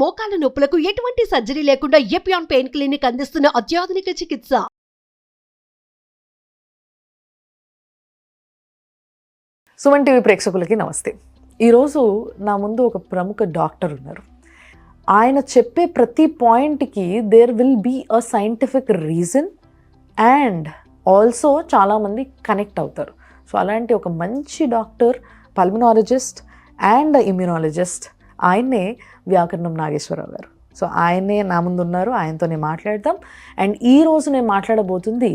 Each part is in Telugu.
మోకాల నొప్పులకు ఎటువంటి సర్జరీ లేకుండా ఎపియాన్ పెయిన్ క్లినిక్ అందిస్తున్న అత్యాధునిక చికిత్స. సుమన్ టీవీ ప్రేక్షకులకి నమస్తే. ఈరోజు నా ముందు ఒక ప్రముఖ డాక్టర్ ఉన్నారు. ఆయన చెప్పే ప్రతి పాయింట్కి there will be a scientific reason and also చాలామంది కనెక్ట్ అవుతారు. సో అలాంటి ఒక మంచి డాక్టర్, పల్మనాలజిస్ట్ అండ్ ఇమ్యూనాలజిస్ట్, ఆయన్నే వ్యాకరణం నాగేశ్వరరావు గారు. సో ఆయనే నా ముందు ఉన్నారు, ఆయనతోనే మాట్లాడతాం. అండ్ ఈరోజు నేను మాట్లాడబోతుంది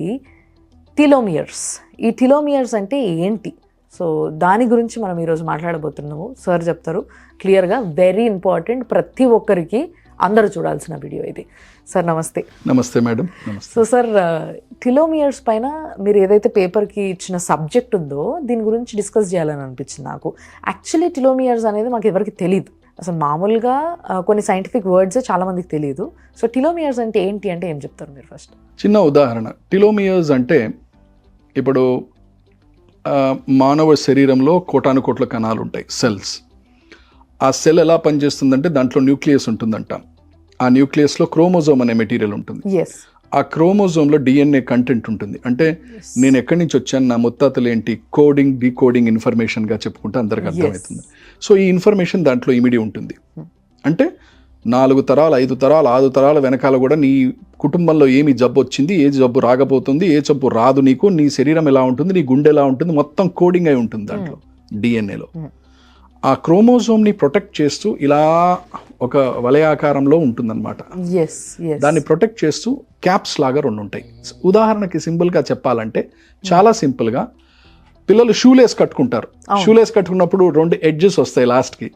టిలోమియర్స్. ఈ టిలోమియర్స్ అంటే ఏంటి, సో దాని గురించి మనం ఈరోజు మాట్లాడబోతున్నాము. సార్ చెప్తారు క్లియర్గా, వెరీ ఇంపార్టెంట్, ప్రతి ఒక్కరికి అందరూ చూడాల్సిన వీడియో ఇది. సార్ నమస్తే. నమస్తే మేడం. సో సార్, టిలోమియర్స్ పైన మీరు ఏదైతే పేపర్కి ఇచ్చిన సబ్జెక్ట్ ఉందో దీని గురించి డిస్కస్ చేయాలని అనిపించింది నాకు. యాక్చువల్లీ టిలోమియర్స్ అనేది మాకు ఎవరికి తెలియదు. అసలు మామూలుగా కొన్ని సైంటిఫిక్ వర్డ్సే చాలామందికి తెలియదు. సో టిలోమియర్స్ అంటే ఏంటి అంటే ఏం చెప్తారు మీరు ఫస్ట్? చిన్న ఉదాహరణ, టిలోమియర్స్ అంటే ఇప్పుడు మానవ శరీరంలో కోటాను కోట్ల కణాలు ఉంటాయి, సెల్స్. ఆ సెల్ ఎలా పనిచేస్తుందంటే దాంట్లో న్యూక్లియస్ ఉంటుందంట. ఆ న్యూక్లియస్లో క్రోమోజోమ్ అనే మెటీరియల్ ఉంటుంది. ఆ క్రోమోజోమ్లో డిఎన్ఏ కంటెంట్ ఉంటుంది. అంటే నేను ఎక్కడి నుంచి వచ్చాను, నా ముత్తాతలు ఏంటి, కోడింగ్ డీకోడింగ్ ఇన్ఫర్మేషన్గా చెప్పుకుంటే అందరికి అర్థమవుతుంది. సో ఈ ఇన్ఫర్మేషన్ దాంట్లో ఇమిడి ఉంటుంది. అంటే 4 తరాలు 5 తరాలు 6 తరాల వెనకాల కూడా నీ కుటుంబంలో ఏమి జబ్బు వచ్చింది, ఏ జబ్బు రాకపోతుంది, ఏ జబ్బు రాదు, నీకు నీ శరీరం ఎలా ఉంటుంది, నీ గుండె ఎలా ఉంటుంది, మొత్తం కోడింగ్ అయి ఉంటుంది దాంట్లో, డిఎన్ఏలో. ఆ క్రోమోజోమ్ని ప్రొటెక్ట్ చేస్తూ ఇలా ఒక వలయాకారంలో ఉంటుందన్నమాట. దాన్ని ప్రొటెక్ట్ చేస్తూ క్యాప్స్ లాగా 2 ఉంటాయి. ఉదాహరణకి సింపుల్గా చెప్పాలంటే, చాలా సింపుల్గా పిల్లలు షూలేస్ కట్టుకుంటారు. షూలేస్ కట్టుకున్నప్పుడు 2 ఎడ్జెస్ వస్తాయి లాస్ట్కి,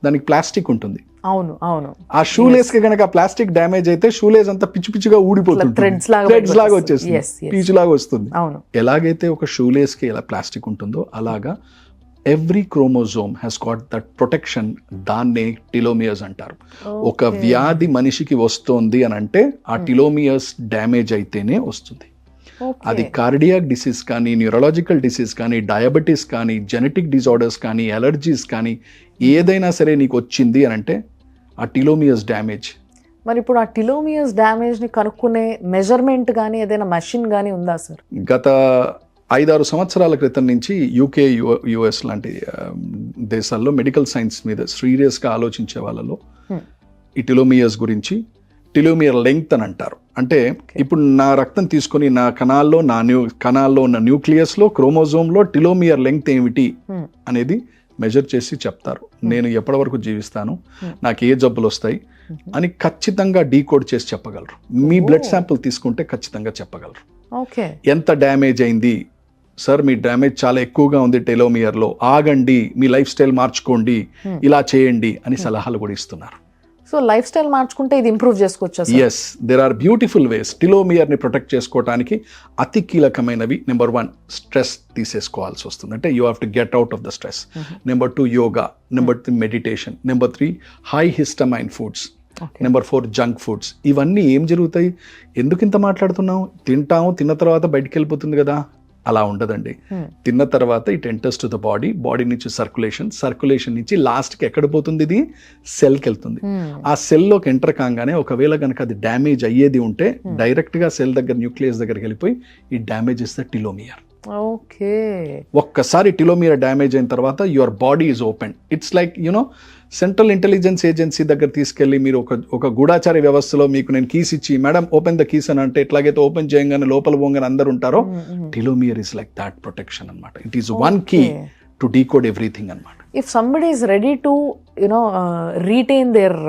దానికి ప్లాస్టిక్ ఉంటుంది. అవును అవును. ఆ షూలేస్ కి కనుక ప్లాస్టిక్ డ్యామేజ్ అయితే షూలేస్ అంతా పిచ్చి పిచ్చిగా ఊడిపోతుంది, థ్రెడ్స్ లాగా వచ్చేస్తుంది, పీచు లాగా వస్తుంది. ఎలాగైతే ఒక షూలేస్ కి ఎలా ప్లాస్టిక్ ఉంటుందో అలాగా every chromosome has got that protection. దాన్నే టిలోమియర్స్ అంటారు. ఒక వ్యాధి మనిషికి వస్తోంది అని అంటే ఆ టిలోమియర్స్ డ్యామేజ్ అయితేనే వస్తుంది. అది కార్డియాక్ డిసీజ్ కానీ, న్యూరలాజికల్ డిసీజ్ కానీ, డయాబెటీస్ కానీ, జెనెటిక్ డిజార్డర్స్ కానీ, అలర్జీస్ కానీ, ఏదైనా సరే నీకు వచ్చింది అని అంటే ఆ టిలోమియర్స్ డ్యామేజ్. మరి ఇప్పుడు ఆ టిలోమియర్స్ డ్యామేజ్ని కనుక్కునే మెజర్మెంట్ కానీ ఏదైనా మెషిన్ కానీ ఉందా సార్? గత 5-6 సంవత్సరాల క్రితం నుంచి యూకే, యుఎస్ లాంటి దేశాల్లో మెడికల్ సైన్స్ మీద సీరియస్గా ఆలోచించే వాళ్ళలో ఈ టిలోమియర్స్ గురించి, టిలోమియర్ లెంగ్త్ అని అంటారు. అంటే ఇప్పుడు నా రక్తం తీసుకొని నా కణాల్లో, కణాల్లో ఉన్న న్యూక్లియస్లో, క్రోమోజోమ్లో టిలోమియర్ లెంగ్త్ ఏమిటి అనేది మెజర్ చేసి చెప్తారు. నేను ఎప్పటి వరకు జీవిస్తాను, నాకు ఏ జబ్బులు వస్తాయి అని ఖచ్చితంగా డీకోడ్ చేసి చెప్పగలరు. మీ బ్లడ్ శాంపుల్ తీసుకుంటే ఖచ్చితంగా చెప్పగలరు. ఎంత డ్యామేజ్ అయింది సార్, మీ డ్యామేజ్ చాలా ఎక్కువగా ఉంది టెలోమియర్లో, ఆగండి, మీ లైఫ్ స్టైల్ మార్చుకోండి, ఇలా చేయండి అని సలహాలు కూడా ఇస్తున్నారు. సో లైఫ్ స్టైల్ మార్చుకుంటే ఇది ఇంప్రూవ్ చేసుకోవచ్చు. Yes, there are beautiful ways. టిలోమియర్ని ప్రొటెక్ట్ చేసుకోవడానికి అతి కీలకమైనవి, నెంబర్ 1 స్ట్రెస్ తీసేసుకోవాల్సి వస్తుంది, అంటే you have to get out of the stress. Number 2 yoga. Number 3 meditation. Number 3 high histamine foods. Number 4 junk foods. ఇవన్నీ ఏం జరుగుతాయి, ఎందుకు ఇంత మాట్లాడుతున్నాం, తింటాము, తిన్న తర్వాత బయటికి వెళ్ళిపోతుంది కదా, అలా ఉండదండి. తిన్న తర్వాత it enters to the body నుంచి సర్క్యులేషన్ నుంచి లాస్ట్కి ఎక్కడ పోతుంది, ఇది సెల్కి వెళ్తుంది. ఆ సెల్లోకి ఎంటర్ కాగానే ఒకవేళ కనుక అది డ్యామేజ్ అయ్యేది ఉంటే డైరెక్ట్గా సెల్ దగ్గర, న్యూక్లియస్ దగ్గరికి వెళ్ళిపోయి ఈ డ్యామేజ్ ఇస్ ద టిలోమియర్. ఒక్కసారి టిలోమియర్ డ్యామేజ్ అయిన తర్వాత your body is open. It's like central intelligence agency దగ్గర తీసుకెళ్ళి మీరు ఒక గూఢాచార వ్యవస్థలో మీకు నేను కీస్ ఇచ్చి, మేడం ఓపెన్ ద కీస్ అని అంటే ఎట్లాగైతే ఓపెన్ చేయగానే లోపల పోగానే అందరు ఉంటారో, telomere is like that protection అనమాట. It is one key to decode everything అనమాట. If somebody is ready to retain their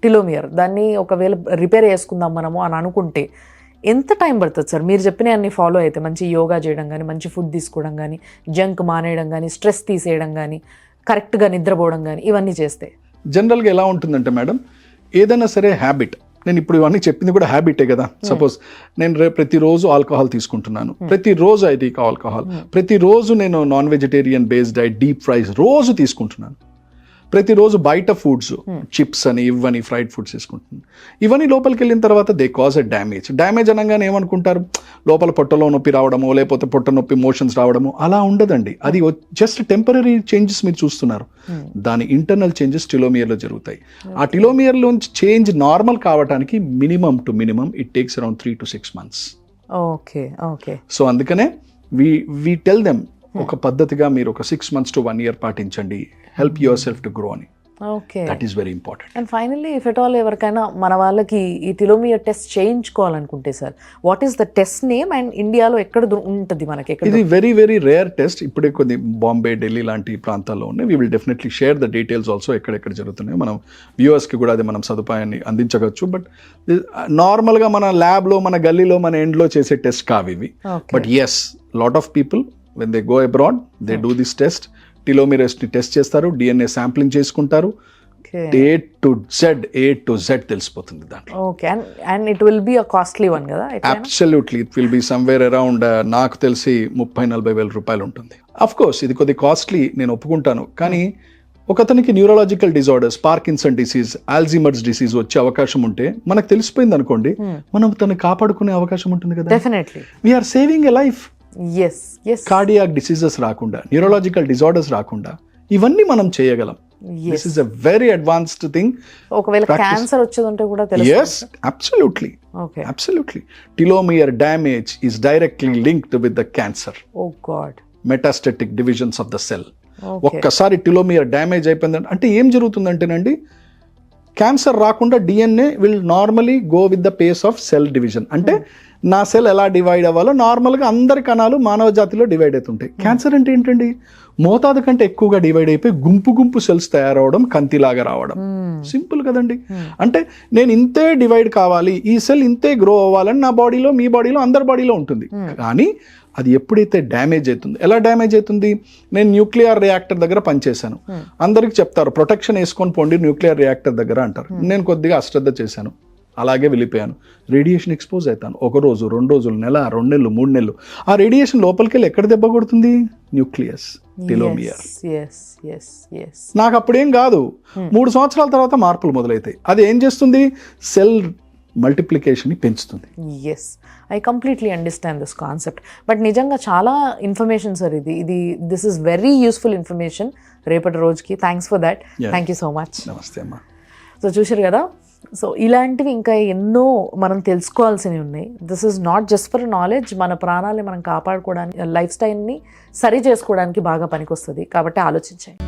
telomere, దాన్ని ఒకవేళ రిపేర్ చేసుకుందాం మనము అని అనుకుంటే ఎంత టైం పడుతుంది సార్? మీరు చెప్పిన అన్ని ఫాలో అయితే, మంచి యోగా చేయడం కానీ, మంచి ఫుడ్ తీసుకోవడం కానీ, జంక్ మానేయడం కానీ, స్ట్రెస్ తీసేయడం కానీ, కరెక్ట్గా నిద్రపోవడం కానీ, ఇవన్నీ చేస్తే జనరల్గా ఎలా ఉంటుందంటే మేడం, ఏదైనా సరే హ్యాబిట్, నేను ఇప్పుడు ఇవన్నీ చెప్పింది కూడా హ్యాబిటే కదా. సపోజ్ నేను ప్రతిరోజు ఆల్కహాల్ తీసుకుంటున్నాను, ప్రతిరోజు ఐ టేక్ ఆల్కహాల్, ప్రతిరోజు నేను non vegetarian based diet, deep fries రోజు తీసుకుంటున్నాను. ప్రతిరోజు బయట ఫుడ్స్ చిప్స్ అని ఇవని ఫ్రైడ్ ఫుడ్స్ తీసుకుంటుంది. ఇవన్నీ లోపలికి వెళ్ళిన తర్వాత దే కాజ్ ఎ డ్యామేజ్ అనగానే ఏమనుకుంటారు, లోపల పొట్టలో నొప్పి రావడమో లేకపోతే పొట్ట నొప్పి మోషన్స్ రావడమో అలా ఉండదండి. అది జస్ట్ టెంపరీ చేంజెస్ మీరు చూస్తున్నారు. దాని ఇంటర్నల్ చేంజెస్ టిలోమియర్లో జరుగుతాయి. ఆ టిలోమియర్లోంచి చేంజ్ నార్మల్ కావడానికి minimum it takes around 3 to 6 months. Okay. So అందుకనే వి టెల్ దెమ్ ఒక పద్ధతిగా మీరు ఒక 6 months to 1 year పాటించండి, help yourself to grow అని. Okay. That is very important. And finally if at all ఎవరికైనా మన వాళ్ళకి ఈ టిలోమియర్ టెస్ట్ చేయించుకోవాలనుకుంటే sir, what is the test name and ఇండియాలో ఎక్కడ ఉంటుంది మనకి? ఇది వెరీ వెరీ రేర్ టెస్ట్. ఇప్పుడే కొన్ని బాంబే, ఢిల్లీ లాంటి ప్రాంతాల్లో ఉన్నాయి. We will definitely share the details also ఎక్కడెక్కడ జరుగుతున్నాయి. మనం వ్యూవర్స్కి కూడా అది మనం సదుపాయాన్ని అందించవచ్చు. బట్ నార్మల్గా మన ల్యాబ్లో, మన గల్లీలో, మన ఎండ్లో చేసే టెస్ట్ కావు ఇవి. But yes, lot of people when they go abroad they do this test. టిలోమియర్స్ని టెస్ట్ చేస్తారు, డిఎన్ఏ శాంప్లింగ్ చేసుకుంటారు. A to Z తెలిసిపోతుంది దాంట్లో. Okay. And it will be a costly one కదా? Absolutely it will be somewhere around నాకు తెలిసి 30-40 వేల రూపాయలు ఉంటుంది. అఫ్ కోర్స్ ఇది కొద్ది కాస్ట్లీ, నేను ఒప్పుకుంటాను. కానీ ఒకతనికి neurological disorders, Parkinson disease, Alzheimer's disease వచ్చే అవకాశం ఉంటే మనకు తెలిసిపోయింది అనుకోండి, మనం తను కాపాడుకునే అవకాశం ఉంటుంది కదా. Definitely we're saving a life. Yes. Cardiac diseases రాకుండా, న్యూరలాజికల్ డిజార్డర్స్ రాకుండా ఇవన్నీ మనం చేయగలం. This is a very advanced thing. ఒకవేళ క్యాన్సర్ వచ్చేది ఉంటే కూడా తెలుసు. Yes, absolutely. Okay. Absolutely. Telomere damage is directly linked with the cancer. Oh God. Metastatic divisions of the cell. Okay. ఒక్కసారి టిలోమియర్ డ్యామేజ్ అయిపోయిందంటే అంటే ఏం జరుగుతుందంటేనండి, క్యాన్సర్ రాకుండా DNA will normally go with the face of cell division. అంటే నా సెల్ ఎలా డివైడ్ అవ్వాలో నార్మల్గా అందరి కణాలు మానవ జాతిలో డివైడ్ అవుతుంటాయి. క్యాన్సర్ అంటే ఏంటండి, మోతాదు కంటే ఎక్కువగా డివైడ్ అయిపోయి గుంపు సెల్స్ తయారవడం, కంతిలాగా రావడం. సింపుల్ కదండి. అంటే నేను ఇంతే డివైడ్ కావాలి, ఈ సెల్ ఇంతే గ్రో అవ్వాలని నా బాడీలో, మీ బాడీలో, అందరి బాడీలో ఉంటుంది. కానీ అది ఎప్పుడైతే డ్యామేజ్ అవుతుంది, ఎలా డ్యామేజ్ అవుతుంది? నేను న్యూక్లియర్ రియాక్టర్ దగ్గర పనిచేశాను, అందరికి చెప్తారు ప్రొటెక్షన్ వేసుకొని పోండి న్యూక్లియర్ రియాక్టర్ దగ్గర అంటారు. నేను కొద్దిగా అశ్రద్ధ చేశాను, అలాగే వెళ్ళిపోయాను. రేడియేషన్ ఎక్స్పోజ్ అవుతాను. 1 రోజు, 2 రోజులు, నెల, 2 నెలలు, 3 నెలలు. ఆ రేడియేషన్ లోపలికి వెళ్ళి ఎక్కడ దెబ్బ కొడుతుంది? న్యూక్లియస్, టిలోమియర్. నాకు అప్పుడేం కాదు, 3 సంవత్సరాల తర్వాత మార్పులు మొదలవుతాయి. అది ఏం చేస్తుంది? సెల్ మల్టిప్లికేషన్ని పెంచుతుంది. Yes, I completely understand this concept. But నిజంగా చాలా ఇన్ఫర్మేషన్ సార్ ఇది this is very useful information రేపటి రోజుకి. Thanks for that. Thank you so much. నమస్తే అమ్మా. సో చూశారు కదా, సో ఇలాంటివి ఇంకా ఎన్నో మనం తెలుసుకోవాల్సినవి ఉన్నాయి. This is not just for knowledge, మన ప్రాణాలని మనం కాపాడుకోవడానికి, లైఫ్ స్టైల్ని సరి చేసుకోవడానికి బాగా పనికొస్తుంది. కాబట్టి ఆలోచించండి.